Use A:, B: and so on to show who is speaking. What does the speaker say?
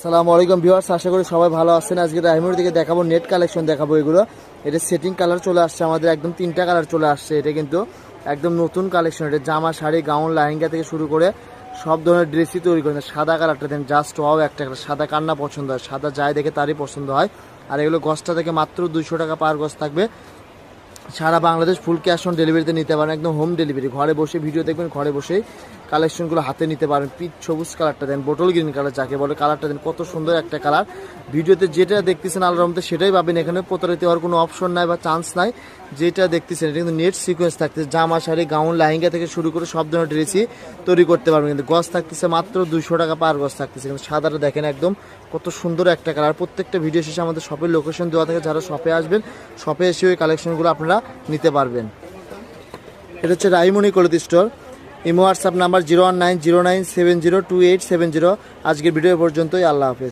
A: আসসালামু আলাইকুম ভিউয়ার্স, আশা করি সবাই ভালো আছেন। আজকে রাহিমুর দিকে দেখাবো নেট কালেকশন দেখাবো। এগুলো এটা সেটিং কালার চলে আসছে আমাদের, একদম 3টা কালার চলে আসছে। এটা কিন্তু একদম নতুন কালেকশন। এটা জামা, শাড়ি, গাউন, লেহেঙ্গা থেকে শুরু করে সব ধরনের ড্রেসই তৈরি করেন। সাদা কালারটা দেন, জাস্ট ওয়াও একটা কালার। সাদা কান্না পছন্দ হয়, সাদা যাই দেখে তারই পছন্দ হয়। আর এগুলো গজটা থেকে মাত্র 200 টাকা পার গজ থাকবে। সারা বাংলাদেশ ফুল ক্যাশ অন ডেলিভারিতে নিতে পারেন, একদম হোম ডেলিভারি। ঘরে বসে ভিডিও দেখবেন, ঘরে বসেই কালেকশনগুলো হাতে নিতে পারেন। পিচ সবুজ কালারটা দেন, বোটল গ্রিন কালার যাকে বলে কালারটা দেন, কত সুন্দর একটা কালার। ভিডিওতে যেটা দেখতেছেন আল্লাহর রহমতে সেটাই পাবেন। এখানে প্রতারিত হওয়ার কোনো অপশন নাই বা চান্স নাই। যেটা দেখতেছেন এটা কিন্তু নেট সিকোয়েন্স থাকতেছে। জামা, শাড়ি, গাউন, লেহেঙ্গা থেকে শুরু করে সব ধরনের ড্রেসই তৈরি করতে পারবেন। কিন্তু গজ থাকতেছে মাত্র 200 টাকা পার গজ থাকতেছে। কিন্তু সাদাটা দেখেন একদম কত সুন্দর একটা কালার। প্রত্যেকটা ভিডিও শেষে আমাদের শপের লোকেশন দেওয়া থাকে, যারা শপে আসবেন শপে এসে ওই কালেকশনগুলো আপনারা নিতে পারবেন। এটা হচ্ছে Rahimoni cloth store. Imo WhatsApp number 019097028770। আজকের ভিডিও পর্যন্তই। আল্লাহ হাফেজ।